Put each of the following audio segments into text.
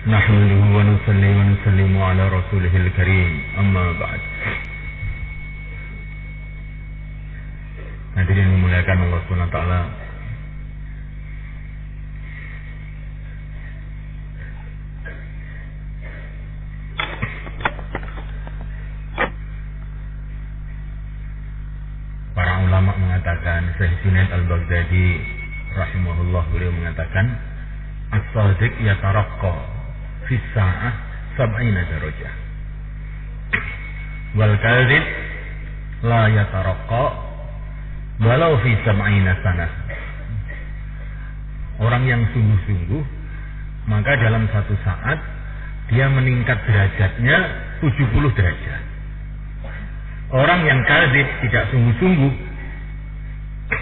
نحمده ونصلي ونسلم على رسوله الكريم أما بعد. Hadirin memuliakan Allah Subhanahu wa taala. Para ulama mengatakan, Syekh Junaid Al-Baghdadi rahimahullah, beliau mengatakan, as-sadiq yataraqqa fi sa'ah 70 darajah wal kadhib la yataraqqa walau fi 70 sanah. Orang yang sungguh-sungguh, maka dalam satu saat dia meningkat derajatnya 70 derajat. Orang yang kadzib, tidak sungguh-sungguh,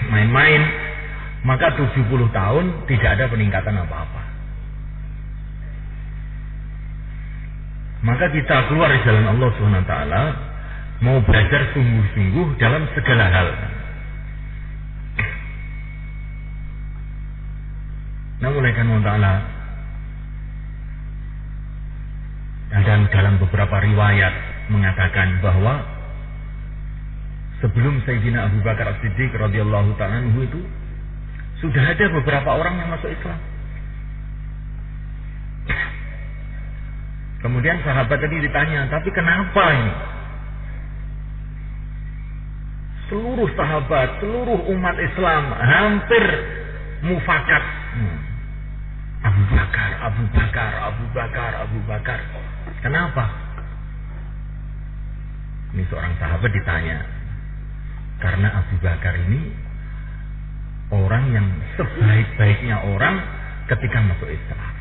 main-main, maka 70 tahun tidak ada peningkatan apa-apa. Maka kita keluar dari jalan Allah SWT, mau belajar sungguh-sungguh dalam segala hal. Nah, oleh karena Allah, dan dalam beberapa riwayat mengatakan bahwa sebelum Sayyidina Abu Bakar As-Siddiq radhiyallahu ta'ala anhu itu sudah ada beberapa orang yang masuk Islam. Kemudian sahabat tadi ditanya, tapi kenapa ini? Seluruh sahabat, seluruh umat Islam hampir mufakat. Abu Bakar, Abu Bakar, Abu Bakar, Abu Bakar. Kenapa? Ini seorang sahabat ditanya. Karena Abu Bakar ini orang yang sebaik-baiknya orang ketika masuk Islam.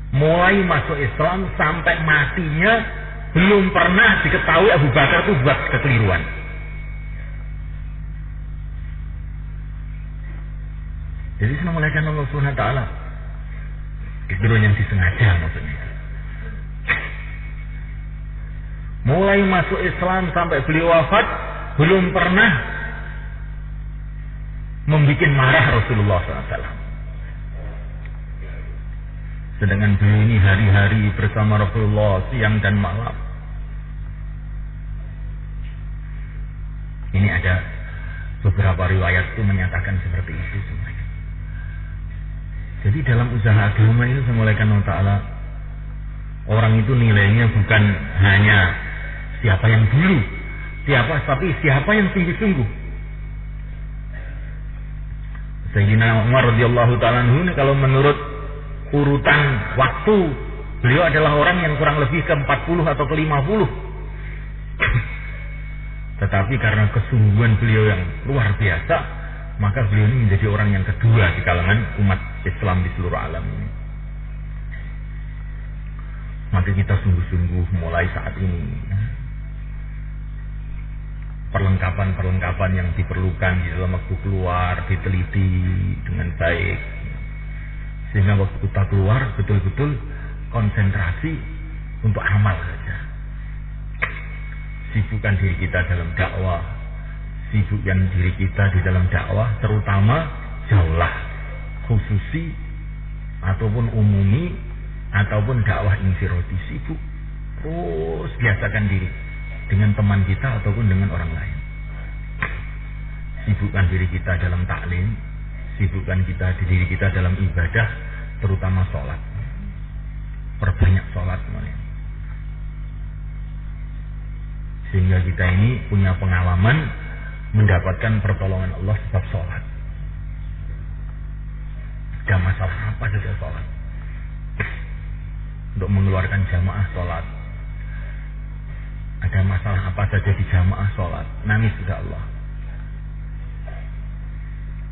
Mulai masuk Islam sampai matinya belum pernah diketahui Abu Bakar itu buat kekeliruan. Jadi senang melihatkan Allah Subhanahu wa taala. Kekeliruan yang disengaja maksudnya. Mulai masuk Islam sampai beliau wafat belum pernah membuat marah Rasulullah SAW. Sedangkan beliau ini hari-hari bersama Rasulullah, siang dan malam. Ini ada beberapa riwayat itu menyatakan seperti itu semuanya. Jadi dalam usaha agama ini semulaikan Allah Ta'ala, orang itu nilainya bukan hanya siapa yang dulu, tapi siapa yang sungguh-sungguh. Sayyidina Umar radhiyallahu ta'ala anhu ini kalau menurut urutan waktu, beliau adalah orang yang kurang lebih ke 40 atau ke 50. Tetapi karena kesungguhan beliau yang luar biasa, maka beliau ini menjadi orang yang kedua di kalangan umat Islam di seluruh alam ini. Maka kita sungguh-sungguh mulai saat ini. Perlengkapan-perlengkapan yang diperlukan di dalam waktu keluar diteliti dengan baik, sehingga waktu kita keluar betul-betul konsentrasi untuk amal saja. Sibukkan diri kita dalam dakwah, sibukkan diri kita di dalam dakwah, terutama jauhlah khususi ataupun umumi ataupun dakwah infirodi, sibuk terus biasakan diri dengan teman kita ataupun dengan orang lain. Sibukkan diri kita dalam taklim, sibukkan diri kita dalam ibadah, terutama sholat. Perbanyak sholat, sehingga kita ini punya pengalaman mendapatkan pertolongan Allah sebab sholat. Ada masalah apa saja sholat, untuk mengeluarkan jamaah sholat. Ada masalah apa saja di jamaah sholat, nangis kepada Allah.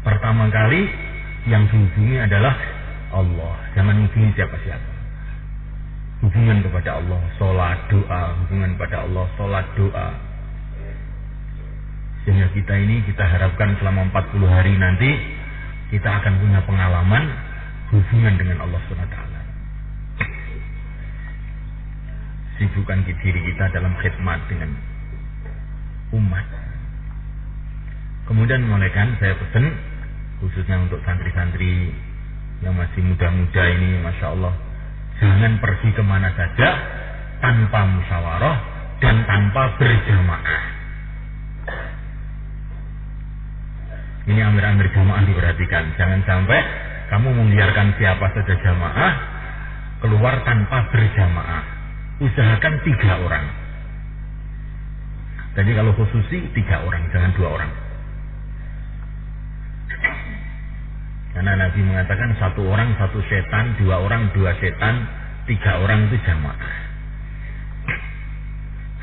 Pertama kali yang dihubungi adalah Allah, jangan hubungi siapa-siapa. Hubungan kepada Allah, sholat, doa, hubungan kepada Allah, sholat, doa. Sehingga kita harapkan selama 40 hari nanti kita akan punya pengalaman hubungan dengan Allah SWT. Sibukkan diri kita dalam khidmat dengan umat. Kemudian mulaikan saya pesan khususnya untuk santri-santri yang masih muda-muda ini, Masya Allah, Jangan pergi kemana saja tanpa musyawarah dan tanpa berjamaah. Ini amir-amir jamaah diperhatikan. Jangan sampai kamu membiarkan siapa saja jamaah keluar tanpa berjamaah. Usahakan 3 orang. Jadi kalau khususi 3 orang, jangan 2 orang. Karena Nabi mengatakan 1 orang 1 setan, 2 orang 2 setan, 3 orang itu jamaah.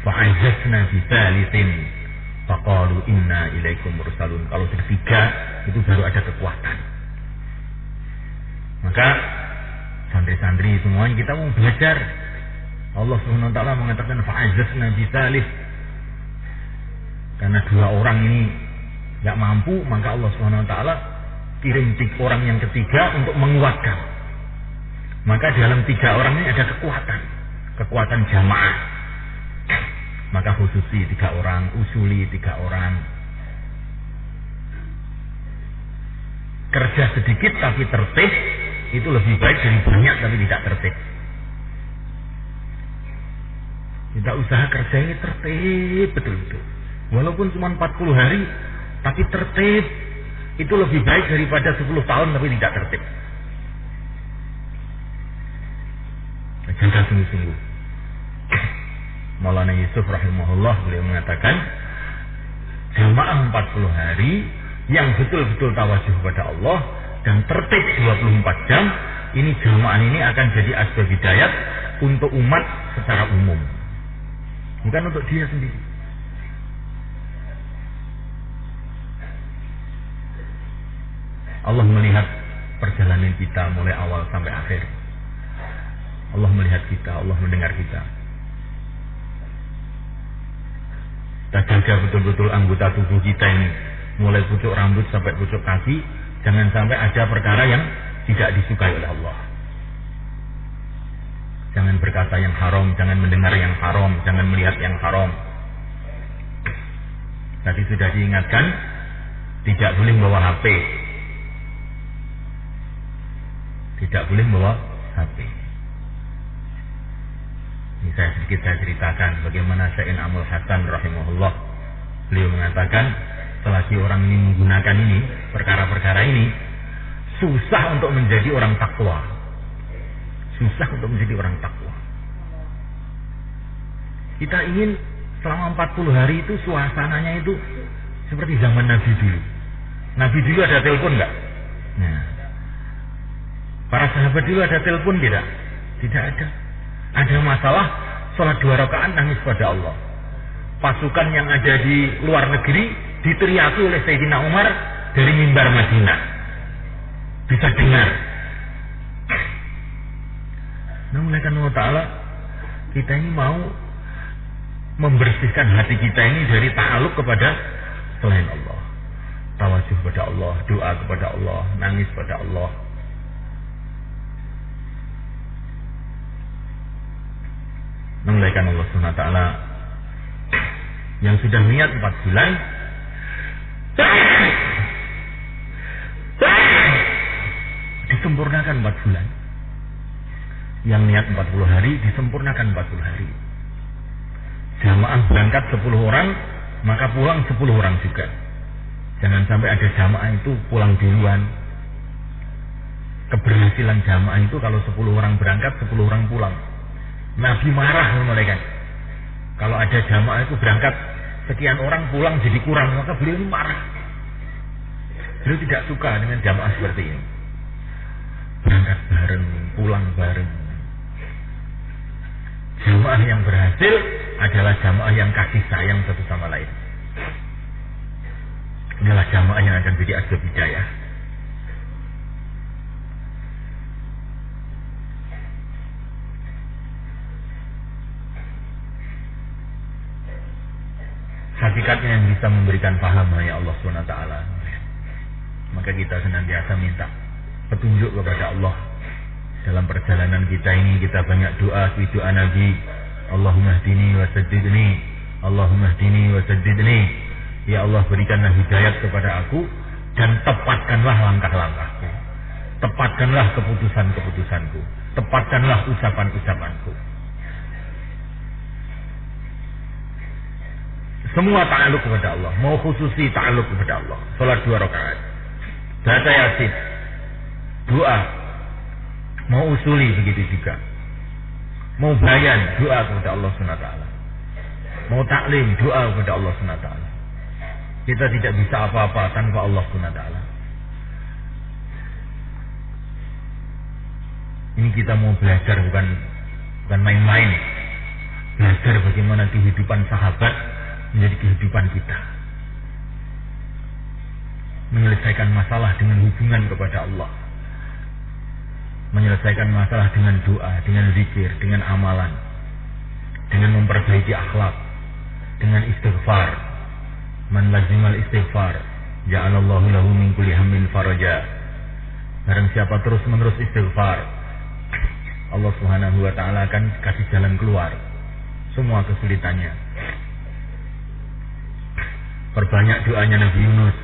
Fa'ajazna bitsalitsin faqalu inna ilaikum mursalun. Kalau ketiga itu baru ada kekuatan. Maka santri-santri semuanya kita mau belajar. Allah Subhanahu wa taala mengatakan fa'ajazna bitsalis. Karena 2 orang ini enggak mampu, maka Allah Subhanahu wa taala kirim 3 orang yang ketiga untuk menguatkan. Maka dalam 3 orang ini ada kekuatan jamaah. Maka khususi 3 orang, usuli 3 orang. Kerja sedikit tapi tertib itu lebih baik dari banyak tapi tidak tertib. Kita usaha kerja ini tertib betul-betul. Walaupun cuma 40 hari tapi tertib, itu lebih baik daripada 10 tahun tapi tidak tertib. Jaga sungguh-sungguh. Maulana Yusuf rahimahullah beliau mengatakan jamaah 40 hari yang betul-betul tawajuh kepada Allah dan tertib 24 jam, ini jamaah ini akan jadi asbab hidayat untuk umat secara umum, bukan untuk dia sendiri. Allah melihat perjalanan kita mulai awal sampai akhir. Allah melihat kita, Allah mendengar kita. Kita jaga betul-betul anggota tubuh kita ini, mulai pucuk rambut sampai pucuk kaki. Jangan sampai ada perkara yang tidak disukai oleh Allah. Jangan berkata yang haram, jangan mendengar yang haram, jangan melihat yang haram. Tadi sudah diingatkan, tidak boleh bawa HP. Tidak boleh bawa HP. Ini saya ceritakan bagaimana Syekh Amul Hasan rahimahullah. Beliau mengatakan selagi orang ini menggunakan ini, perkara-perkara ini, susah untuk menjadi orang takwa. Susah untuk menjadi orang takwa. Kita ingin selama 40 hari itu suasananya itu seperti zaman Nabi dulu. Nabi dulu ada telepon enggak? Nah, para sahabat dulu ada telepon tidak? Tidak ada. Ada masalah, sholat 2 rakaat nangis pada Allah. Pasukan yang ada di luar negeri diteriaki oleh Sayyidina Umar dari mimbar Madinah. Bisa dengar. Nah, oleh karena Allah Ta'ala, kita ini mau membersihkan hati kita ini dari ta'aluk kepada selain Allah. Tawajuh kepada Allah, doa kepada Allah, nangis kepada Allah. Memuliakan Allah Subhanahu wa taala yang sudah niat 4 bulan disempurnakan 4 bulan. Yang niat 40 hari disempurnakan 40 hari. Jamaah berangkat 10 orang, maka pulang 10 orang juga. Jangan sampai ada jamaah itu pulang duluan. Keberhasilan jamaah itu kalau 10 orang berangkat, 10 orang pulang. Nabi marah mereka. Kalau ada jamaah itu berangkat sekian orang pulang jadi kurang, maka beliau ini marah. Beliau tidak suka dengan jamaah seperti ini. Berangkat bareng, pulang bareng. Jamaah yang berhasil adalah jamaah yang kasih sayang satu sama lain. Inilah jamaah yang akan jadi asbab hidayah. Hakikatnya yang bisa memberikan paham hanya Allah SWT. Maka kita senantiasa minta petunjuk kepada Allah. Dalam perjalanan kita ini kita banyak doa, doa Nabi. Allahumma hdini wa saddidni, Allahumma hdini wa saddidni. Ya Allah, berikanlah hidayat kepada aku dan tepatkanlah langkah-langkahku. Tepatkanlah keputusan-keputusanku, tepatkanlah ucapan-ucapanku. Semua ta'aluk kepada Allah, mau khususi ta'aluk kepada Allah. Salat 2 rakaat, baca Yasin, doa, mau usuli begitu juga. Mau bayan, doa kepada Allah SWT. Mau taklim, doa kepada Allah SWT. Kita tidak bisa apa-apa tanpa Allah SWT. Ini kita mau belajar bukan main-main. Belajar bagaimana kehidupan sahabat menjadi kehidupan kita. Menyelesaikan masalah dengan hubungan kepada Allah. Menyelesaikan masalah dengan doa, dengan zikir, dengan amalan. Dengan memperbaiki akhlak. Dengan istighfar. Man lazimal istighfar, ja'alallahu lahu min kulli hammin faraja. Barang siapa terus menerus istighfar, Allah Subhanahu wa ta'ala akan kasih jalan keluar semua kesulitannya. Perbanyak doanya Nabi Yunus,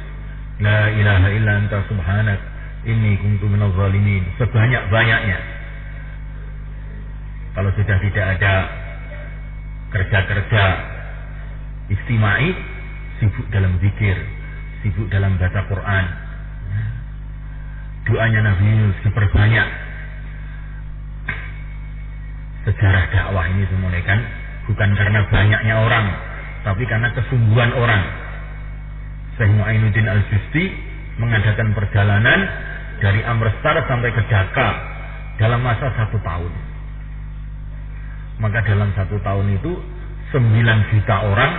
la ilaha illa anta subhanak inni kuntu minadh zalimin, sebanyak-banyaknya. Kalau sudah tidak ada kerja-kerja istimai, sibuk dalam zikir, sibuk dalam baca Quran. Doanya Nabi Yunus diperbanyak. Sejarah dakwah ini semuanya kan bukan karena banyaknya orang, tapi karena kesungguhan orang. Syekh Mu'ainuddin Al-Justi mengadakan perjalanan dari Amritsar sampai ke Dhaka dalam masa 1 tahun. Maka dalam 1 tahun itu 9 juta orang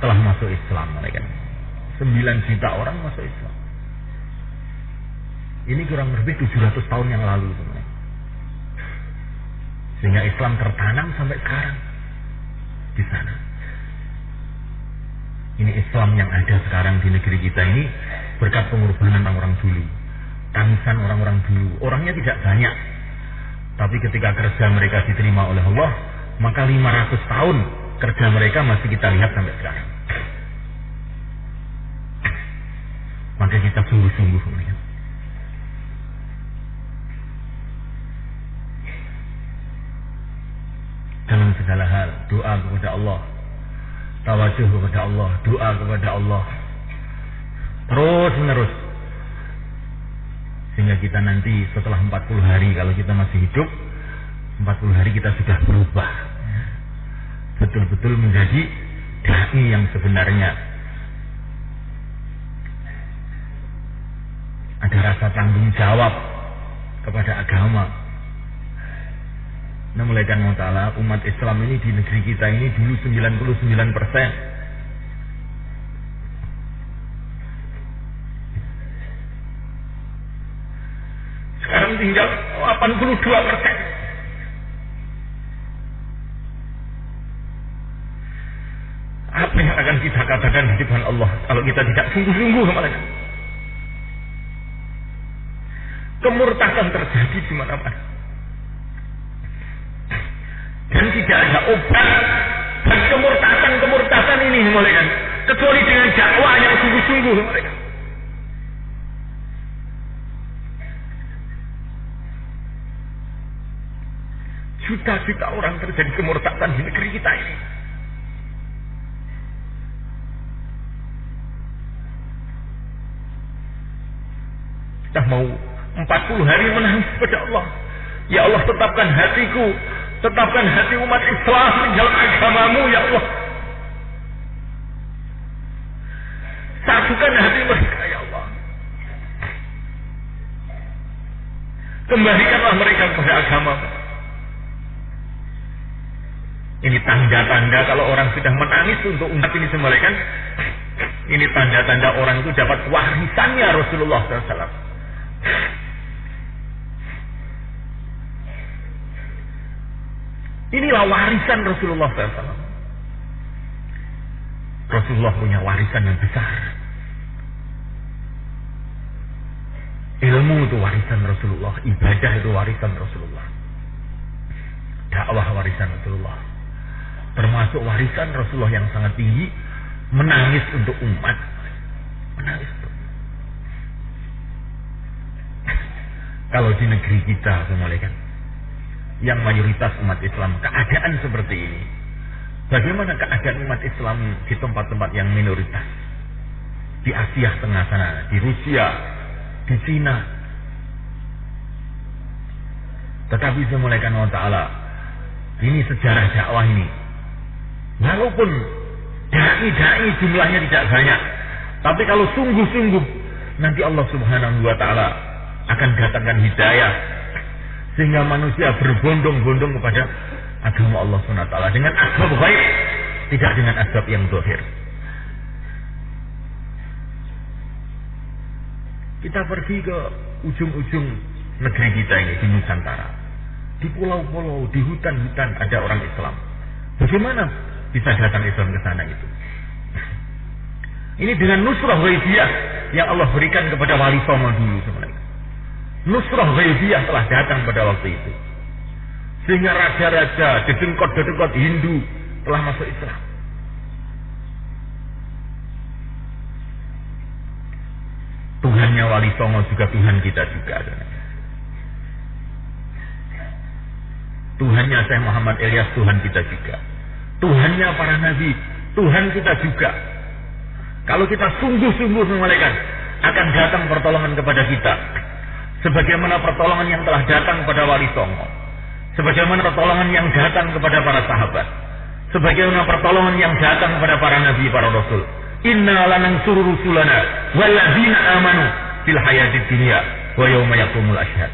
telah masuk Islam. 9 juta orang masuk Islam. Ini kurang lebih 700 tahun yang lalu sebenarnya. Sehingga Islam tertanam sampai sekarang di sana. Ini Islam yang ada sekarang di negeri kita ini berkat pengorbanan orang dulu, tangisan orang-orang dulu. Orangnya tidak banyak, tapi ketika kerja mereka diterima oleh Allah, maka 500 tahun kerja mereka masih kita lihat sampai sekarang. Maka kita sungguh-sungguh melihat. Dalam segala hal, doa kepada Allah, tawajuh kepada Allah, doa kepada Allah, terus menerus, sehingga kita nanti setelah 40 hari, kalau kita masih hidup 40 hari kita sudah berubah, betul-betul menjadi dai yang sebenarnya. Ada rasa tanggung jawab kepada agama. Nah, mulai kan ta'ala, umat Islam ini di negeri kita ini dulu 99%. Sekarang tinggal 82%. Apa yang akan kita katakan di depan Allah kalau kita tidak sungguh-sungguh malah? Kemurtadan terjadi di mana-mana. Dan tidak ada obat dan kemurtadan ini mereka, kecuali dengan dakwah yang sungguh-sungguh mereka. Juta-juta orang terjadi kemurtadan di negeri kita ini. Kita mau 40 hari menangis kepada Allah. Ya Allah, tetapkan hatiku, tetapkan hati umat Islam di dalam agamamu, ya Allah. Satukan hati mereka, ya Allah. Kembalikanlah mereka kepada agamamu. Ini tanda-tanda kalau orang sudah menangis untuk umat ini semua, kan? Ini tanda-tanda orang itu dapat warisannya Rasulullah SAW. Inilah warisan Rasulullah SAW. Rasulullah punya warisan yang besar. Ilmu itu warisan Rasulullah, ibadah itu warisan Rasulullah, dakwah warisan Rasulullah. Termasuk warisan Rasulullah yang sangat tinggi, menangis untuk umat. Menangis untuk. Kalau di negeri kita semuanya kan, yang mayoritas umat Islam keadaan seperti ini, bagaimana keadaan umat Islam di tempat-tempat yang minoritas? Di Asia Tengah sana, di Rusia, di Cina. Tetapi semulaikan Allah Ta'ala, ini sejarah dakwah ini. Walaupun dai-dai jumlahnya tidak banyak, tapi kalau sungguh-sungguh, nanti Allah Subhanahu wa Ta'ala akan datangkan hidayah, sehingga manusia berbondong-bondong kepada agama Allah Subhanahu wa Ta'ala dengan asbab ghaib, tidak dengan asbab yang zahir. Kita pergi ke ujung-ujung negeri kita ini, di Nusantara, di pulau-pulau, di hutan-hutan ada orang Islam. Bagaimana bisa datang Islam ke sana itu? Ini dengan nusrah ghaibiyah yang Allah berikan kepada Wali Songo dulu sebenarnya. Nusrah ghaibiyah telah datang pada waktu itu, sehingga raja-raja, dedengkot-dedengkot Hindu telah masuk Islam. Tuhannya Wali Songo juga Tuhan kita juga. Tuhannya Syekh Muhammad Ilyas Tuhan kita juga. Tuhannya para nabi Tuhan kita juga. Kalau kita sungguh-sungguh mengalihkan, akan datang pertolongan kepada kita, sebagaimana pertolongan yang telah datang kepada Wali Songo, sebagaimana pertolongan yang datang kepada para sahabat, sebagaimana pertolongan yang datang kepada para nabi, para rasul. Inna lanansuru rusulana walladzina amanu fil hayatid dunya wa yauma yaqumul ashhad.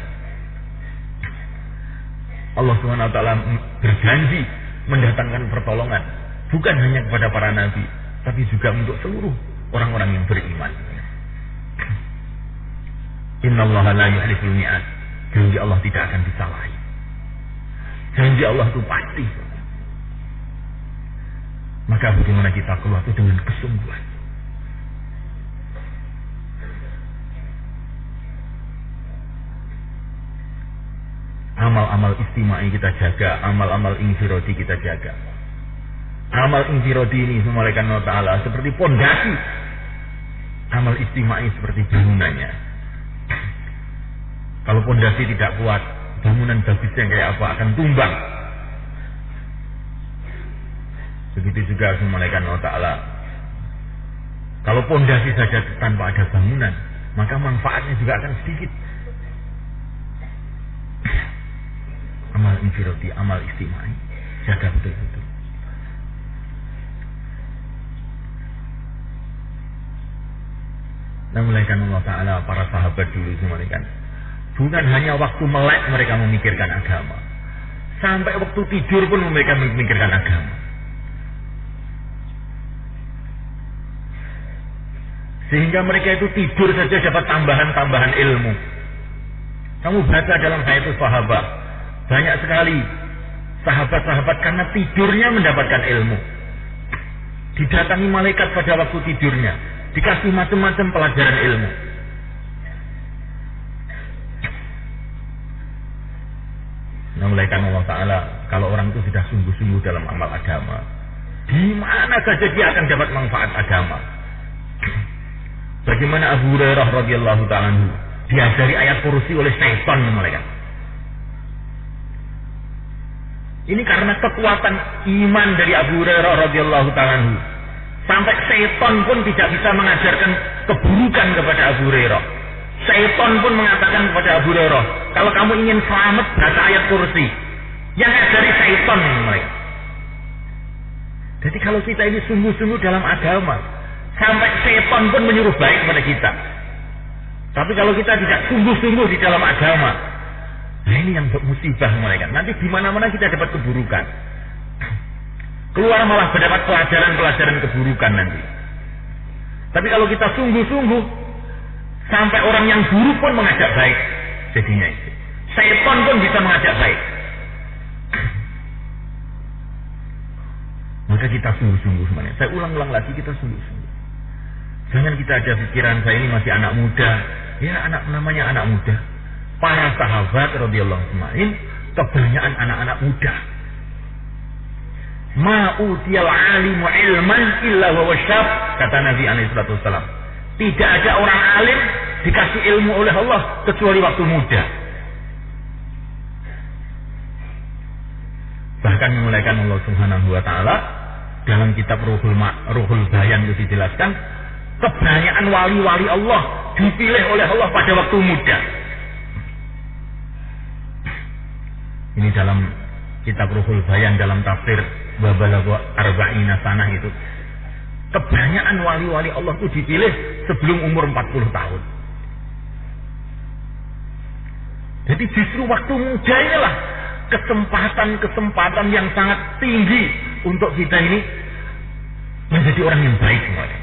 Allah Subhanahu wa taala berjanji mendatangkan pertolongan bukan hanya kepada para nabi, tapi juga untuk seluruh orang-orang yang beriman. Innallaha la yukhliful mi'ad. Janji Allah tidak akan disalahi. Janji Allah itu pasti. Maka bagaimana kita keluar itu dengan kesungguhan. Amal-amal istimai kita jaga, amal-amal infirodi kita jaga. Amal infirodi ini semalakan Allah Ta'ala seperti pondasi. Amal istimai seperti bangunannya. Kalau pondasi tidak kuat, bangunan bagusnya kayak apa akan tumbang. Begitu juga semalakan Allah Ta'ala. Kalau pondasi saja tanpa ada bangunan, maka manfaatnya juga akan sedikit. Amal infirodi, amal istimai, jaga betul-betul. Nah, mulaikan Allah Ta'ala para sahabat dulu semalakan, bukan hanya waktu melek mereka memikirkan agama, sampai waktu tidur pun mereka memikirkan agama. Sehingga mereka itu tidur saja dapat tambahan-tambahan ilmu. Kamu baca dalam Hayatus Sahabat, banyak sekali sahabat-sahabat karena tidurnya mendapatkan ilmu. Didatangi malaikat pada waktu tidurnya, dikasih macam-macam pelajaran ilmu. Nah, mulaikan Allah Ta'ala, kalau orang itu sudah sungguh-sungguh dalam amal agama, di mana saja dia akan dapat manfaat agama. Bagaimana Abu Hurairah radhiyallahu ta'ala anhu diajari ayat kursi oleh syaitan mereka. Ini karena kekuatan iman dari Abu Hurairah radhiyallahu ta'ala anhu, sampai syaitan pun tidak bisa mengajarkan keburukan kepada Abu Hurairah. Syaitan pun mengatakan kepada Abu Hurairah, kalau kamu ingin selamat baca ayat kursi. Yang dari syaitan mereka. Jadi kalau kita ini sungguh-sungguh dalam agama, sampai setan pun menyuruh baik kepada kita. Tapi kalau kita tidak sungguh-sungguh di dalam agama, nah ini yang musibah mereka. Nanti di mana-mana kita dapat keburukan. Keluar malah mendapat pelajaran-pelajaran keburukan nanti. Tapi kalau kita sungguh-sungguh, sampai orang yang buruk pun mengajak baik. Jadinya itu. Setan pun bisa mengajak baik. Maka kita sungguh-sungguh semuanya. Saya ulang-ulang lagi, kita sungguh-sungguh. Jangan kita ada pikiran saya ini masih anak muda. Ya, namanya anak muda. Para sahabat radhiyallahu anhum kebanyakan anak-anak muda. Ma'utiyal alimu ilman illa huwa syab, kata Nabi alaihi salatu wasallam. Tidak ada orang alim dikasih ilmu oleh Allah kecuali waktu muda. Bahkan memulaikan Allah Subhanahu wa taala dalam kitab Ruhul Bayan itu dijelaskan, kebanyakan wali-wali Allah dipilih oleh Allah pada waktu muda. Ini dalam kitab Ruhul Bayan dalam tafsir Babalagha Arba'ina Sanah itu. Kebanyakan wali-wali Allah itu dipilih sebelum umur 40 tahun. Jadi justru waktu muda inilah kesempatan yang sangat tinggi untuk kita ini menjadi orang yang baik semuanya.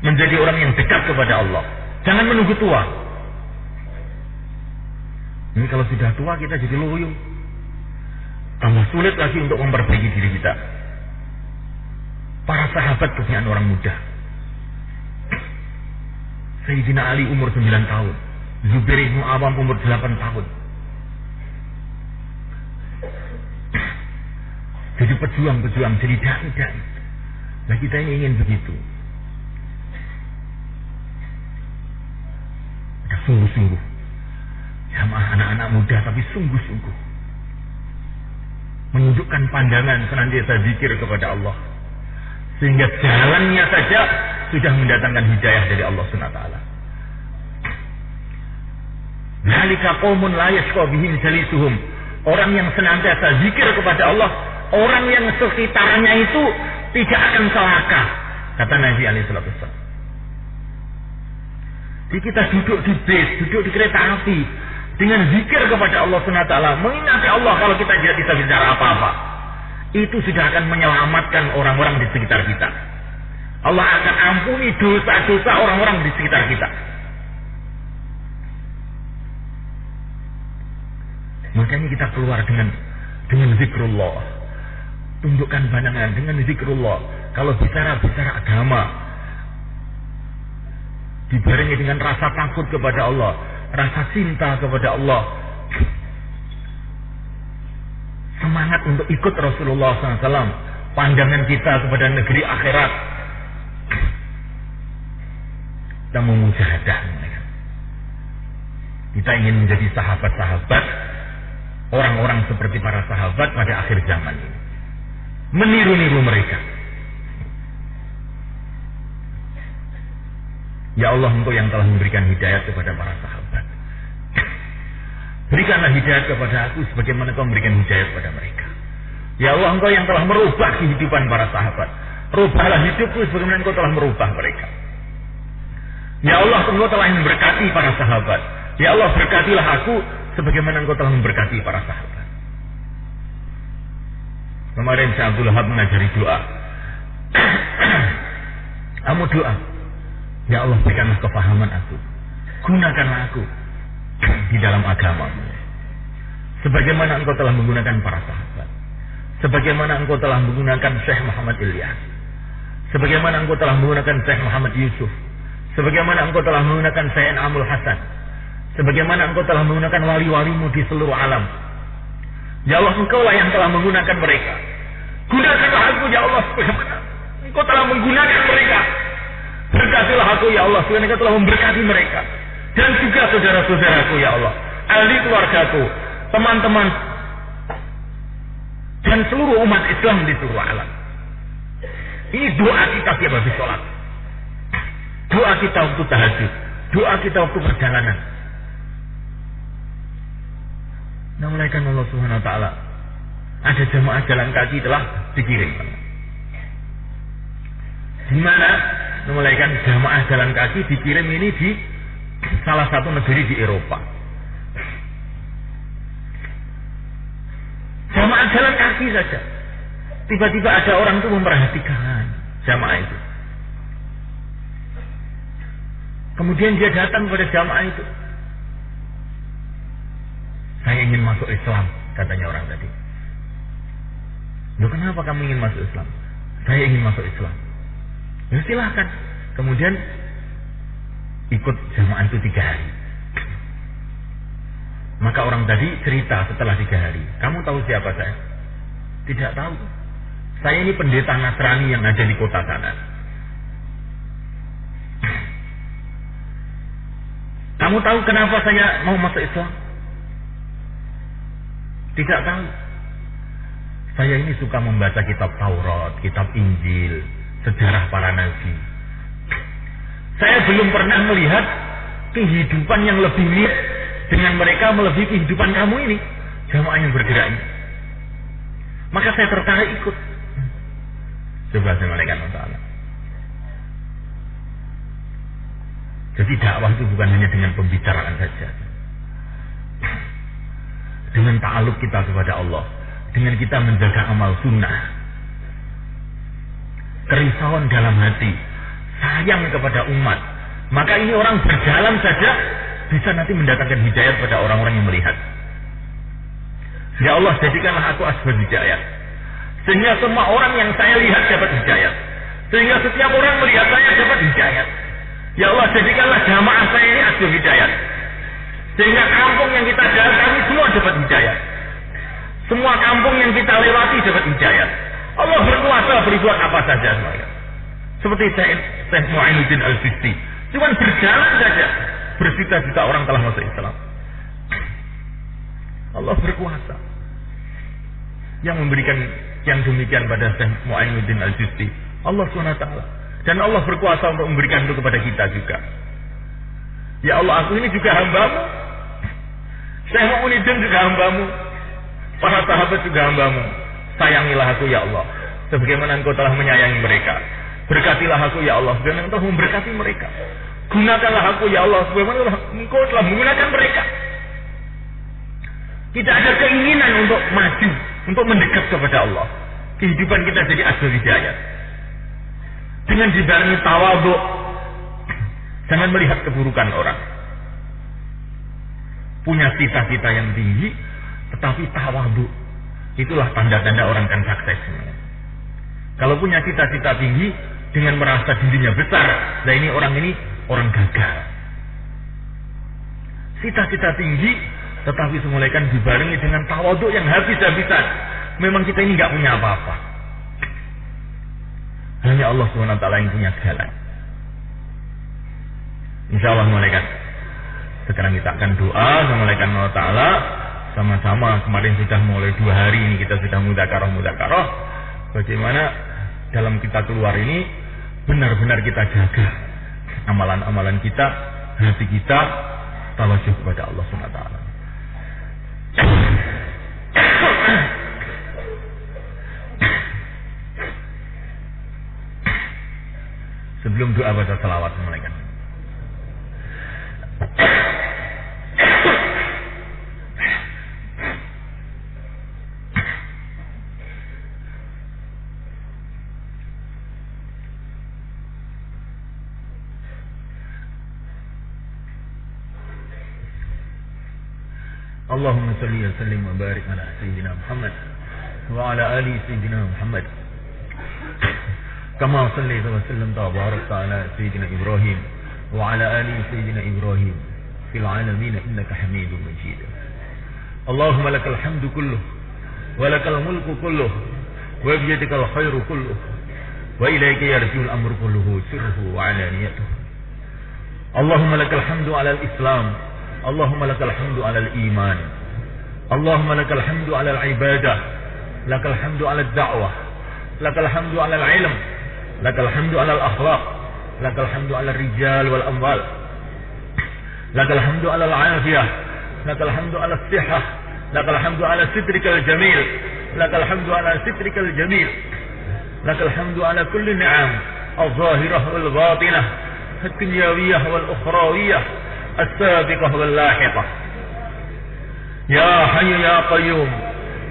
Menjadi orang yang dekat kepada Allah. Jangan menunggu tua. Ini kalau sudah tua kita jadi loyo. Tambah sulit lagi untuk memperbaiki diri kita. Para sahabat kebanyakan orang muda. Sayyidina Ali umur 9 tahun. Zubair bin Awam umur 8 tahun. Jadi pejuang-pejuang, jadi dai-dai. Nah kita ini ingin begitu. Sungguh-sungguh. Jamaah anak-anak muda tapi sungguh-sungguh. Menunjukkan pandangan senantiasa zikir kepada Allah. Sehingga jalannya saja sudah mendatangkan hidayah dari Allah SWT. Dzalika qaumun la yashqa bihim jalisuhum. Orang yang senantiasa zikir kepada Allah, orang yang sekitarnya itu tidak akan celaka, kata Nabi alaihi wasallam. Jadi kita duduk di bis, duduk di kereta api dengan zikir kepada Allah SWT, mengingati Allah kalau kita tidak bisa bicara apa-apa, itu sudah akan menyelamatkan orang-orang di sekitar kita. Allah akan ampuni dosa-dosa orang-orang di sekitar kita. Makanya kita keluar dengan zikrullah. Tundukkan pandangan dengan zikrullah. Kalau bicara agama, dibarengi dengan rasa takut kepada Allah, rasa cinta kepada Allah, semangat untuk ikut Rasulullah SAW, pandangan kita kepada negeri akhirat, kita memujahadah. Kita ingin menjadi sahabat-sahabat, orang-orang seperti para sahabat pada akhir zaman ini, meniru-niru mereka. Ya Allah, Engkau yang telah memberikan hidayat kepada para sahabat, berikanlah hidayat kepada aku sebagaimana Engkau memberikan hidayat kepada mereka. Ya Allah, Engkau yang telah merubah kehidupan para sahabat, rubahlah hidupku sebagaimana Engkau telah merubah mereka. Ya Allah, Engkau telah memberkati para sahabat. Ya Allah, berkatilah aku sebagaimana Engkau telah memberkati para sahabat. Kemarin Syekh Abdul Wahab mengajari doa. Kamu doa, ya Allah, berikanlah kefahaman aku, gunakanlah aku di dalam agama-Mu, sebagaimana Engkau telah menggunakan para sahabat, sebagaimana Engkau telah menggunakan Syekh Muhammad Ilyas, sebagaimana Engkau telah menggunakan Syekh Muhammad Yusuf, sebagaimana Engkau telah menggunakan Syekh Amul Hasan, sebagaimana Engkau telah menggunakan wali-walimu di seluruh alam. Ya Allah, Engkaulah yang telah menggunakan mereka. Gunakanlah aku, ya Allah, sebagaimana Engkau telah menggunakan mereka. Berkatilah aku, ya Allah, sebagaimana Engkau telah memberkati mereka. Dan juga saudara-saudaraku, ya Allah, ahli keluargaku, teman-teman, dan seluruh umat Islam di seluruh alam. Ini doa kita tiap habis sholat, doa kita waktu tahajud, doa kita waktu perjalanan. Nah, malaikat Allah Subhanahu wa taala, ada jamaah jalan kaki telah dikirim. Di mana malaikat jamaah jalan kaki dikirim ini di salah satu negeri di Eropa. Jamaah jalan kaki saja. Tiba-tiba ada orang itu memperhatikan jamaah itu. Kemudian dia datang kepada jamaah itu. Saya ingin masuk Islam, katanya orang tadi. Loh, kenapa kamu ingin masuk Islam? Saya ingin masuk Islam. Ya silahkan. Kemudian ikut jamaah itu 3 hari. Maka orang tadi cerita setelah 3 hari. Kamu tahu siapa saya? Tidak tahu. Saya ini pendeta Nasrani yang ada di kota sana. Kamu tahu kenapa saya mau masuk Islam? Tidak tahu. Saya ini suka membaca kitab Taurat, kitab Injil, sejarah para nabi. Saya belum pernah melihat kehidupan yang lebih mirip dengan mereka melebihi kehidupan kamu ini, jamaah yang bergerak ini. Maka saya tertarik ikut. Coba saya malaikat Allah. Jadi dakwah itu bukan hanya dengan pembicaraan saja, dengan ta'aluk kita kepada Allah, dengan kita menjaga amal sunnah, kerisauan dalam hati, sayang kepada umat. Maka ini orang berjalan saja bisa nanti mendatangkan hidayah pada orang-orang yang melihat. Ya Allah, jadikanlah aku asbab hidayah, sehingga semua orang yang saya lihat dapat hidayah, sehingga setiap orang melihat saya dapat hidayah. Ya Allah, jadikanlah jamaah saya ini asbab hidayah, sehingga kampung yang kita datangi semua dapat hidayah, semua kampung yang kita lewati dapat hidayah. Allah berkuasa berbuat apa saja. Seperti Syekh Mu'ainuddin Al-Sisti, cuma berjalan saja, bersita-sita orang telah masuk Islam. Allah berkuasa. Yang memberikan yang demikian pada Syekh Mu'ainuddin Al-Sisti, Allah SWT. Dan Allah berkuasa untuk memberikan itu kepada kita juga. Ya Allah, aku ini juga hambamu, Syekh Mu'ainuddin juga hambamu, para sahabat juga hambamu. Sayangilah aku ya Allah, sebagaimana Engkau telah menyayangi mereka. Berkatilah aku ya Allah, sebagaimana Engkau memberkati mereka. Gunakanlah aku ya Allah, sebagaimana Engkau telah menggunakan mereka. Kita ada keinginan untuk maju, untuk mendekat kepada Allah. Kehidupan kita jadi asbab hidayah. Dengan dibarengi tawadhu, jangan melihat keburukan orang. Punya cita-cita yang tinggi, tetapi tawadhu, itulah tanda-tanda orang kan sukses. Kalau punya cita-cita tinggi dengan merasa dirinya besar, nah ini orang gagal. Cita-cita tinggi tetapi semulaikan dibarengi dengan tawadhu yang habis-habisan. Memang kita ini nggak punya apa-apa. Hanya Allah SWT yang punya segala. Insyaallah malaikat, sekarang kita akan doa sama malaikat Allah Ta'ala. Sama-sama kemarin sudah mulai 2 hari ini kita sudah mudzakarah. Bagaimana dalam kita keluar ini benar-benar kita jaga amalan-amalan kita, hati kita tawajuh kepada Allah SWT. Sebelum doa baca salawat malaikat. Allahumma salli wa sallim wa barik ala Sayyidina Muhammad wa ala ali Sayyidina Muhammad kama sallaita wa sallamta wa barakta ala Sayyidina Ibrahim wa ala ali Sayyidina Ibrahim fil alamin innaka Hamidum Majid. Allahumma lakal hamdu kulluh wa lakal mulku kulluh wa biyadikal khairu kulluh wa ilayka yarji'ul amru kulluhu sirruhu wa alaniyatuhu. Allahumma lakal hamdu ala al-Islam, Allahumma lakal hamdu ala al-iman, Allahumma lakal hamdu ala al-ibadah, lakal hamdu ala al-da'wah, lakal hamdu ala al-ilm, lakal hamdu ala al-akhlaq, lakal hamdu ala al-rijal wal-amwal, lakal hamdu ala al-afiyah, lakal hamdu ala al-sihah, lakal hamdu ala sitrikal jamil, lakal hamdu ala sitrikal jamil, lakal hamdu ala kulli ni'am al-zahirah wal-batinah, al-dunyawiyah wal-ukhrawiyah, السابقة واللاحقة. يا حي يا قيوم،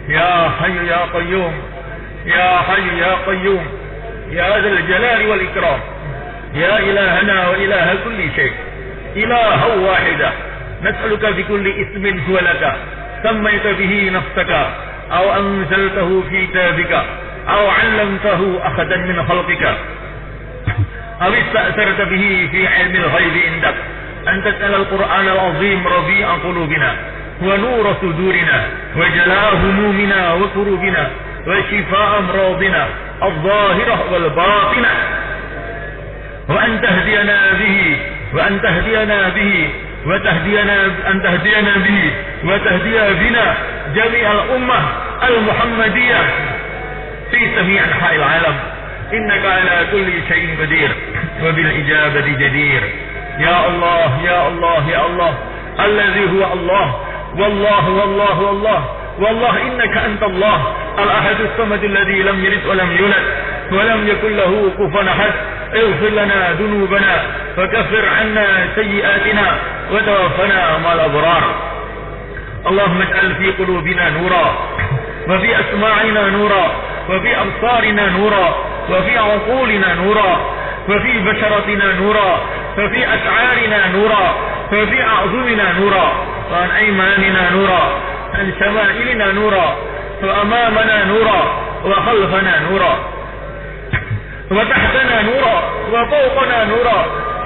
يا حي يا قيوم، يا حي يا قيوم، يا ذا الجلال والإكرام، يا إلهنا وإله كل شيء، إله واحدة، نسألك بكل اسم هو لك سميت به نفسك أو أنزلته في كتابك أو علمته أحدا من خلقك أو استأثرت به في علم الغيب عندك أن تجعل القرآن العظيم ربيع قلوبنا ونور صدورنا وجلاء همومنا وكروبنا وشفاء أمراضنا الظاهرة والباطنة، وأن تهدينا به وأن تهدينا به أن تهدينا به وتهدي بنا جميع الأمة المحمدية في جميع أنحاء العالم إنك على كل شيء قدير وبالإجابة جدير. يا الله يا الله يا الله الذي هو الله والله والله والله والله إنك أنت الله الأحد الصمد الذي لم يلد ولم يولد ولم يكن له كفوا أحد. اغفر لنا ذنوبنا وكفر عنا سيئاتنا وتوفنا مع الأبرار. اللهم اجعل في قلوبنا نورا وفي أسماعنا نورا وفي أبصارنا نورا وفي عقولنا نورا وفي بشرتنا نورا وفي أشعارنا نورا وفي أعظمنا نورا وعن أيماننا نورا عن شمائلنا نورا وأمامنا نورا وخلفنا نورا وتحتنا نورا وفوقنا نورا.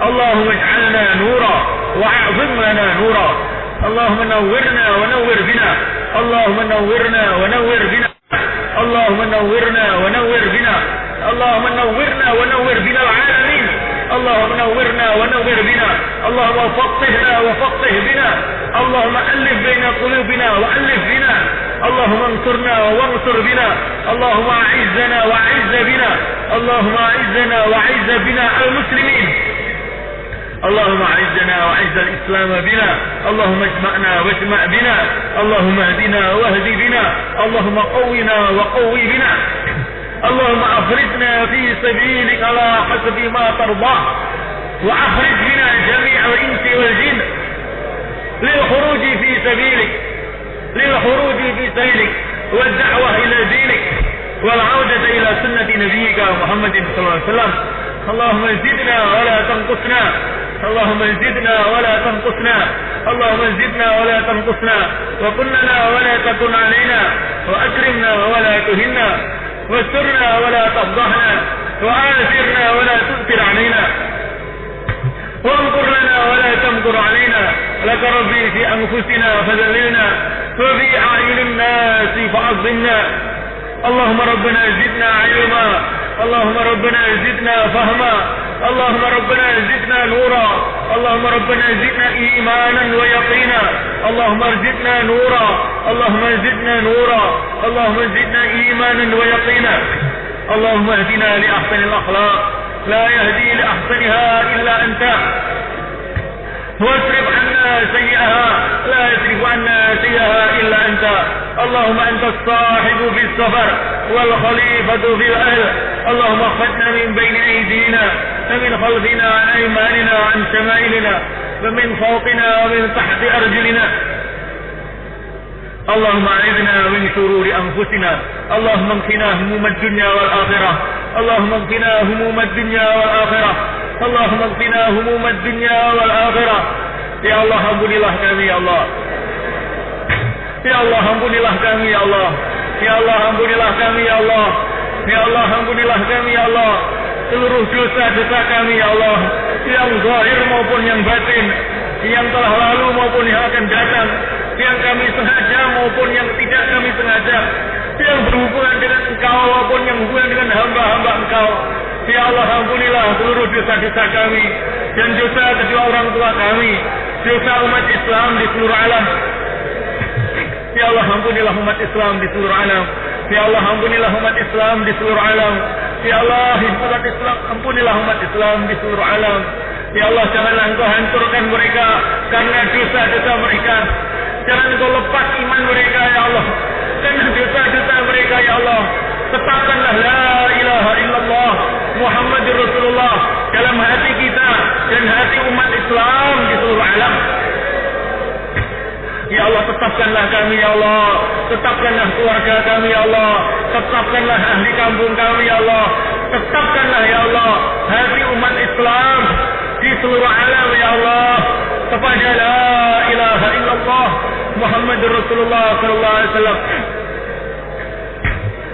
اللهم اجعلنا نورا وأعظم لنا نورا. اللهم نورنا ونور بنا. اللهم نورنا ونور بنا. اللهم نورنا ونور بنا. اللهم نورنا ونور بنا العالمين. اللهم نورنا ونور بنا. اللهم فقهنا وفقه بنا. اللهم ألف بين قلوبنا وألف بنا. اللهم انصرنا وانصر بنا. اللهم أعزنا وأعز بنا. اللهم أعزنا وأعز بنا المسلمين. اللهم أعزنا وأعز الإسلام بنا. اللهم اجمعنا واجمع بنا. اللهم اهدنا واهد بنا. اللهم قونا وقوي بنا. اللهم أخرجنا في سبيلك على حسب ما ترضى وأخرج بنا جميع الإنس والجن للخروج في سبيلك للخروج في سبيلك والدعوة إلى دينك والعودة إلى سنة نبيك محمد صلى الله عليه وسلم. اللهم زدنا ولا تنقصنا. اللهم زدنا ولا تنقصنا. اللهم زدنا ولا تنقصنا وكن لنا ولا تكن علينا وأكرمنا ولا تهنا واسترنا ولا تفضحنا وآثرنا ولا تؤثر علينا وانظر لنا ولا تمكر علينا. لك ربي في أنفسنا فذللنا وفي أعين الناس فعظمنا. اللهم ربنا زدنا علما. اللهم ربنا زدنا فهما. اللهم ربنا زدنا نورا. اللهم ربنا زدنا إيمانا ويقينا. اللهم زدنا نورا. اللهم زدنا نورا. اللهم زدنا إيمانا ويقينا. اللهم اهدنا لأحسن الأخلاق لا يهدي لأحسنها إلا أنت واصرف عنا سيئها لا يصرف عنا سيئها إلا أنت. اللهم أنت الصاحب في السفر والخليفة في الأهل. اللهم اخفضنا من بين أيدينا ومن خلفنا عن أيماننا عن شمائلنا ومن فوقنا ومن تحت أرجلنا. اللهم أعذنا من شرور أنفسنا. اللهم اكفنا هموم الدنيا والآخرة. اللهم اكفنا هموم الدنيا والآخرة. اللهم اكفنا هموم الدنيا والآخرة. Ya Allah, ampunilah kami ya Allah. Ya Allah, ampunilah kami ya Allah. Ya Allah, ampunilah kami ya Allah. Ya Allah, ampunilah kami ya Allah. Seluruh dosa-dosa kami ya Allah, yang zahir maupun yang batin, yang telah lalu maupun yang akan datang, yang kami sengaja maupun yang tidak kami sengaja, yang berhubungan dengan Engkau maupun yang berhubungan dengan hamba-hamba Engkau. Ya Allah, ampunilah seluruh dosa-dosa kami dan dosa kedua orang tua kami, dosa umat Islam di seluruh alam. Ya Allah, ampunilah umat Islam di seluruh alam. Ya Allah, ampunilah umat Islam di seluruh alam. Ya Allah, umat Islam, ampunilah umat Islam di seluruh alam. Ya Allah, janganlah Engkau hancurkan mereka karena dosa-dosa mereka. Jangan Engkau lepas iman mereka ya Allah karena dosa-dosa mereka ya Allah. Tetapkanlah la ilaha illallah Muhammadur Rasulullah dalam hati kita dan hati umat Islam di seluruh alam. Ya Allah, tetapkanlah kami ya Allah, tetapkanlah keluarga kami ya Allah, tetapkanlah ahli kampung kami ya Allah, tetapkanlah ya Allah hati umat Islam di seluruh alam ya Allah kepada la ilaha illallah Muhammadur Rasulullah sallallahu alaihi wasallam.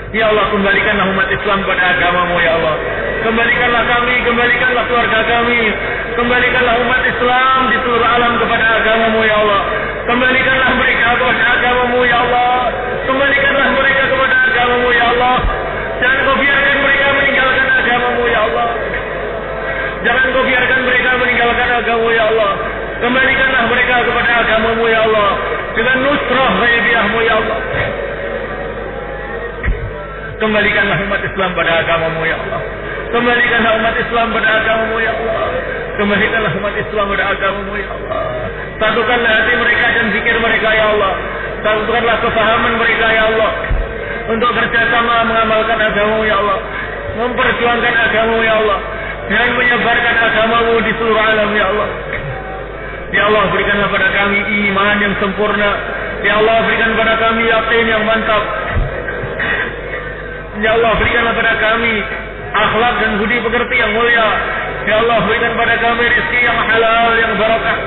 Ya Allah, kembalikanlah umat Islam pada agamamu ya Allah. Kembalikanlah kami, kembalikanlah keluarga kami, kembalikanlah umat Islam di seluruh alam kepada agamamu ya Allah. Kembalikanlah mereka kepada agamamu ya Allah. Kembalikanlah mereka kepada agamamu ya Allah. Jangan Kau biarkan mereka meninggalkan agamamu ya Allah. Jangan Kau biarkan mereka meninggalkan agamamu ya Allah. Kembalikanlah mereka kepada agamamu ya Allah dengan nusrah ghaibiyahmu ya Allah. Kembalikanlah umat Islam pada agamamu ya Allah. Kembalikanlah umat Islam pada agamamu ya Allah. Kembalikanlah umat Islam pada agamamu ya Allah. Satukanlah hati mereka dan zikir mereka ya Allah. Satukanlah kefahaman mereka ya Allah. Untuk kerjasama mengamalkan agamamu ya Allah. Memperjuangkan agamamu ya Allah. Dan menyebarkan agamamu di seluruh alam ya Allah. Ya Allah, berikanlah pada kami iman yang sempurna. Ya Allah, berikan pada kami yakin yang mantap. Ya Allah, berikanlah pada kami akhlak dan budi pekerti yang mulia. Ya Allah, berikan pada kami rezeki yang halal, yang barakah.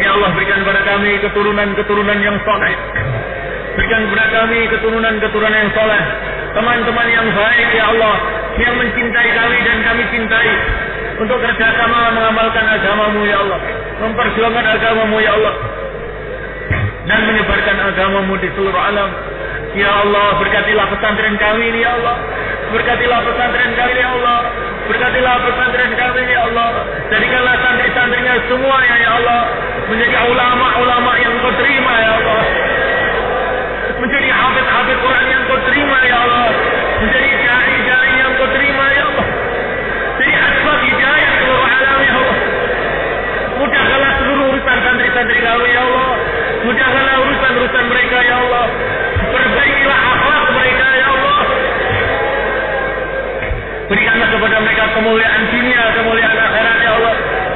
Ya Allah, berikan pada kami keturunan-keturunan yang saleh. Berikan kepada kami keturunan-keturunan yang saleh, teman-teman yang baik ya Allah, yang mencintai kami dan kami cintai, untuk kerjasama mengamalkan agamamu ya Allah, memperjuangkan agamamu ya Allah, dan menyebarkan agamamu di seluruh alam. Ya Allah, berkatilah pesantren kami ini ya Allah. Berkatilah pesantren kami ya Allah. Berkatilah pesantren kami ya Allah. Jadikanlah santri-santrinya semuanya ya Allah menjadi ulama-ulama yang kau terima ya Allah. Menjadi hafid-hafid Quran yang kau terima ya Allah. Menjadi dai-dai yang kau terima ya Allah. Jadi asbab hidayah seluruh alam ya Allah. Mudahkanlah seluruh urusan santri-santri kami ya Allah. Mudahkanlah urusan-urusan mereka ya Allah. Perbaikilah akhlak mereka ya Allah. Berikanlah kepada mereka kemuliaan dunia, kemuliaan akhirat ya Allah.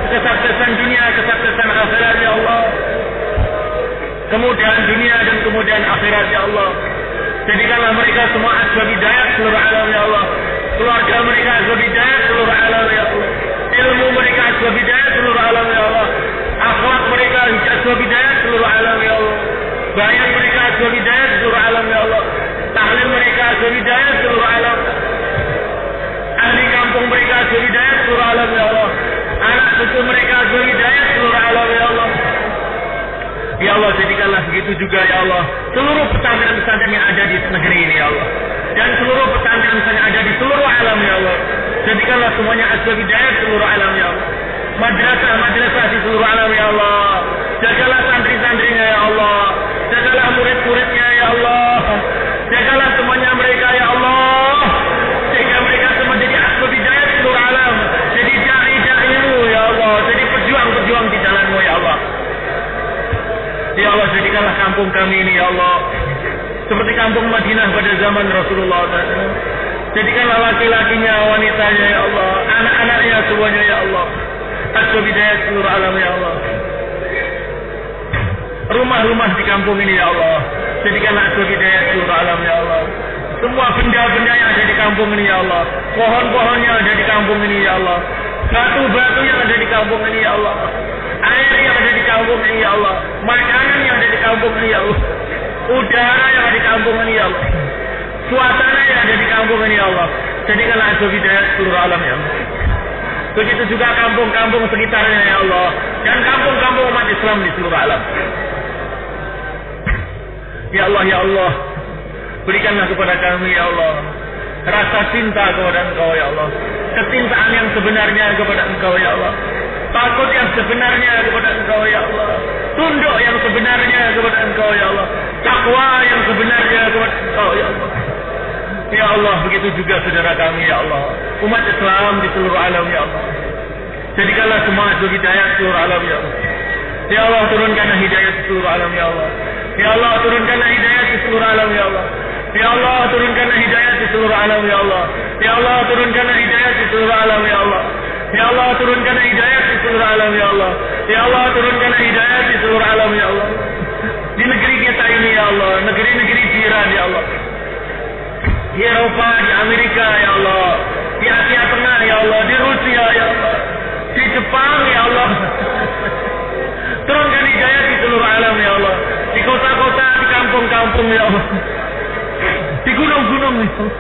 Kesuksesan dunia, kesuksesan akhirat ya Allah. Kemudahan dunia dan kemudahan akhirat ya Allah. Jadikanlah mereka semua asbab hidayah seluruh alam ya Allah. Keluarga mereka asbab hidayah seluruh alam ya Allah. Ilmu mereka asbab hidayah seluruh alam ya Allah. Akhlak mereka asbab hidayah seluruh alam ya Allah. Bayan mereka asbab hidayah seluruh alam ya Allah. Tahlil mereka asbab hidayah seluruh alam. Ahli kampung mereka asbab hidayah seluruh alam ya Allah. Anak cucu mereka asbab hidayah seluruh alam ya Allah. Ya Allah, jadikanlah begitu juga ya Allah seluruh pesantren-pesantren yang ada di negeri ini ya Allah, dan seluruh pesantren-pesantren yang ada di seluruh alam ya Allah. Jadikanlah semuanya asbab hidayah seluruh alam ya Allah. Madrasah di seluruh alam ya Allah. Jagalah santri-santrinya ya Allah. Jagalah murid-muridnya ya Allah. Jagalah semuanya mereka ya Allah, sehingga mereka semua jadi asbab hidayah seluruh alam. Jadi dai-dai-Mu ya Allah. Jadi pejuang-pejuang di jalan-Mu ya Allah. Ya Allah, jadikanlah kampung kami ini ya Allah seperti kampung Madinah pada zaman Rasulullah SAW. Jadikanlah laki-lakinya, wanitanya ya Allah, anak-anaknya semuanya ya Allah asbab hidayah seluruh alam ya Allah. Rumah-rumah di kampung ini ya Allah, jadikanlah asbab hidayah seluruh alam ya Allah. Semua benda-benda yang ada di kampung ini ya Allah, pohon-pohon yang ada di kampung ini ya Allah, batu-batu yang ada di kampung ini ya Allah, air yang ada di kampung ini ya Allah, makanan yang ada di kampung ini ya Allah, udara yang ada di kampung ini ya Allah, suasana yang ada di kampung ini ya Allah. Jadikanlah asbab hidayah seluruh alam ya Allah. Begitu juga kampung-kampung sekitarnya ya Allah, dan kampung-kampung umat Islam di seluruh alam. Ya Allah, ya Allah, berikanlah kepada kami ya Allah rasa cinta kepada Engkau ya Allah, kecintaan yang sebenarnya kepada Engkau ya Allah, takut yang sebenarnya kepada Engkau ya Allah, tunduk yang sebenarnya kepada Engkau ya Allah, takwa yang sebenarnya kepada Engkau ya Allah. Ya Allah, begitu juga saudara kami ya Allah, umat Islam di seluruh alam ya Allah. Jadikanlah semua asbab hidayah seluruh alam ya Allah. Ya Allah, turunkanlah hidayah di seluruh alam ya Allah. Ya Allah, turunkanlah hidayah di seluruh alam ya Allah. Ya Allah, turunkanlah hidayah di seluruh alam ya Allah. Ya Allah, turunkanlah hidayah di seluruh alam ya Allah. Ya Allah, turunkanlah hidayah di seluruh alam ya Allah. Ya Allah, turunkanlah hidayah di seluruh alam ya Allah. Di negeri kita ini ya Allah, negeri-negeri jiran ya Allah, di Eropa, di Amerika ya Allah, di Asia Tengah ya Allah, di Rusia ya Allah, di Jepang ya Allah. Turunkan hidayah di seluruh alam ya Allah, di kota-kota, di kampung-kampung ya Allah, di gunung-gunung ya Allah.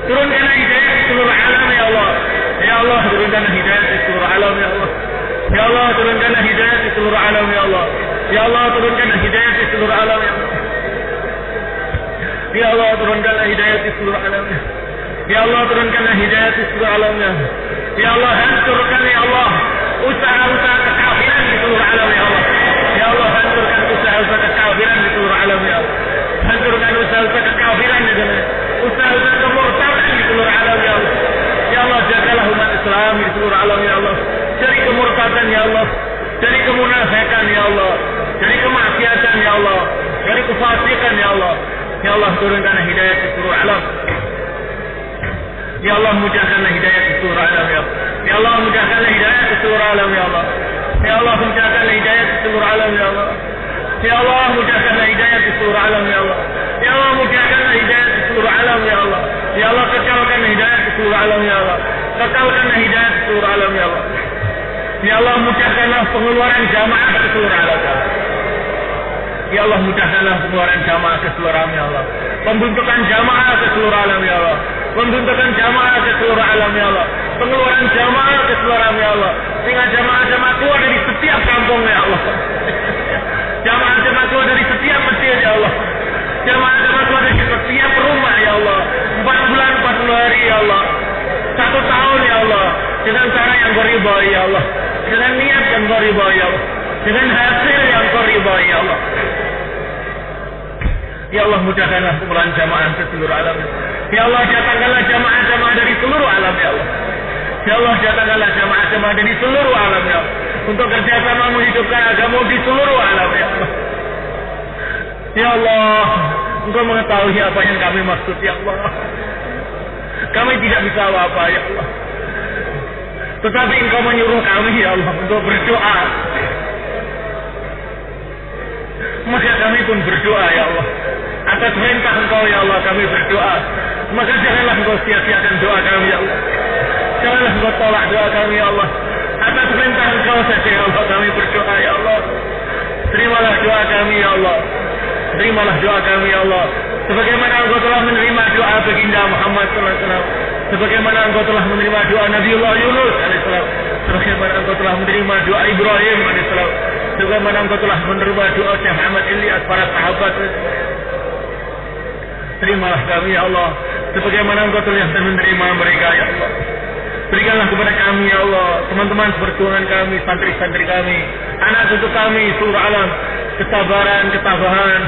Turunkanlah hidayah di seluruh alam ya Allah. Ya Allah, turunkanlah hidayah di seluruh alam ya Allah. Ya Allah, turunkanlah hidayah di seluruh alam ya Allah. Ya Allah, turunkanlah hidayah di seluruh alam ya Allah. Ya Allah, turunkanlah hidayah di seluruh alam ya. Ya Allah, turunkanlah hidayah di seluruh alam ya. Ya Allah, hancurkan ya Allah usaha-usaha kekafiran di seluruh alam ya Allah. Ya Allah, hancurkan usaha-usaha ya Allah, dari kemaksiatan ya Allah, dari kefasikan ya Allah. Ya Allah, turunkan hidayah ke seluruh alam. Ya Allah, mudahkanlah hidayah ke seluruh alam ya Allah. Ya Allah, mudahkanlah hidayah ke seluruh alam ya Allah. Ya Allah, mudahkanlah hidayah ke seluruh alam ya Allah. Ya Allah, mudahkanlah hidayah ke seluruh alam ya Allah. Ya Allah, mudahkanlah hidayah ke seluruh alam ya Allah. Ya Allah, kekalkan hidayah ke seluruh alam ya Allah. Kekalkan hidayah ke seluruh alam ya Allah. Ya Allah, mudahkanlah pengeluaran jamaah ke seluruh alam ya Allah. Ya Allah, mudahkanlah pengeluaran jamaah ke seluruh alam ya Allah. Pembentukan jamaah ke seluruh alam ya Allah. Pembentukan jamaah ke seluruh alam ya Allah. Pengeluaran jamaah ke seluruh alam ya Allah. Sehingga jamaah-jamaah keluar dari setiap kampung ya Allah. Jamaah-jamaah keluar dari setiap masjid ya Allah. Jamaah-jamaah keluar dari setiap rumah ya Allah. 4 bulan 40 hari ya Allah. 1 tahun ya Allah. Dengan cara yang Kau ridhai ya Allah. Dengan niat yang Kau ridhai ya Allah. Dengan hasil yang Kau ridhai ya Allah. Ya Allah, mudahkanlah pengeluaran jamaah ke seluruh alam. Ya Allah, datangkanlah jamaah-jamaah dari seluruh alam ya Allah. Ya Allah, datangkanlah jamaah-jamaah dari seluruh alam ya Allah. Untuk kerjasama menghidupkan agama di seluruh alam ya Allah. Ya Allah, Engkau mengetahui apa yang kami maksud ya Allah. Kami tidak bisa apa-apa ya Allah. Tetapi Engkau menyuruh kami ya Allah untuk berdoa. Maka kami pun berdoa ya Allah. Atas perintah Engkau ya Allah kami berdoa. Maka janganlah Engkau sia-siakan doa kami ya Allah. Janganlah Engkau tolak doa kami ya Allah. Atas perintah Engkau saja ya Allah kami berdoa ya Allah. Terimalah doa kami ya Allah. Terimalah doa kami ya Allah. Sebagaimana Engkau telah menerima doa baginda Muhammad sallallahu alaihi wasallam. Sebagaimana Engkau telah menerima doa Nabiullah Yunus alaihissalam. Sebagaimana Engkau telah menerima doa Ibrahim alaihissalam. Sebagaimana Engkau telah menerima doa Syekh Muhammad Ilyas, para sahabat. Terimalah kami ya Allah. Sebagaimana Engkau telah menerima mereka ya Allah. Berikanlah kepada kami ya Allah, teman-teman perjuangan kami, santri-santri kami, anak cucu kami, seluruh alam, kesabaran, ketabahan,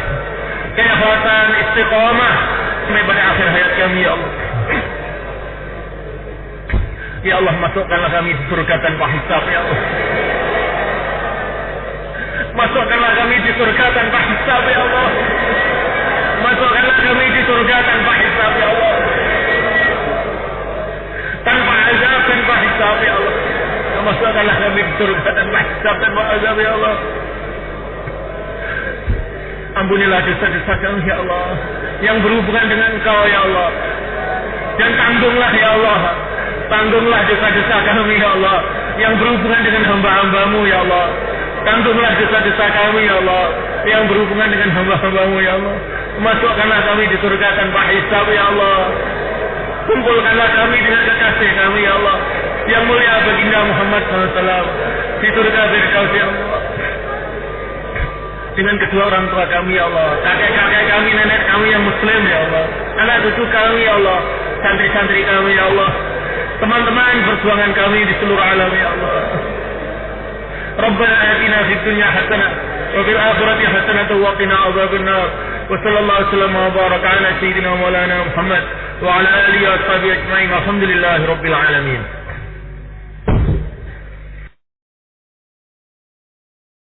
kehebatan, istiqamah sampai pada akhir hayat kami ya Allah. Ya Allah, masukkanlah kami di surga tanpa hisab ya Allah. Masukkanlah kami di surga tanpa hisab ya Allah. Masukkanlah kami di surga tanpa hisab ya Allah. Tanpa azab, tanpa hisab ya Allah. Masukkanlah kami di surga tanpa hisab, tanpa azab ya Allah. Ampunilah dosa-dosa kami ya Allah yang berhubungan dengan Engkau ya Allah. Dan tanggunglah ya Allah. Tanggunglah dosa-dosa kami ya Allah yang berhubungan dengan hamba-hamba-Mu ya Allah. Tanggunglah dosa-dosa kami ya Allah yang berhubungan dengan hamba-hamba-Mu ya Allah. Masukkanlah kami di surga tanpa hisab ya Allah. Kumpulkanlah kami dengan kekasih kami ya Allah yang mulia baginda Muhammad SAW di surga Firdaus ya Allah. Dengan kedua orang tua kami ya Allah, kakek-kakek kami, nenek kami yang muslim ya Allah, anak cucu kami ya Allah, santri-santri kami ya Allah, teman-teman perjuangan kami di seluruh alam ya Allah. Rabbana atina fid dunya hasanah wa fil akhirati hasanah wa qina adzaban nar. Wa sallallahu alaihi wasallam wa baraka ala sayyidina wa maulana Muhammad wa ala alihi wa sahbihi ajma'in. Alhamdulillahirabbil alamin.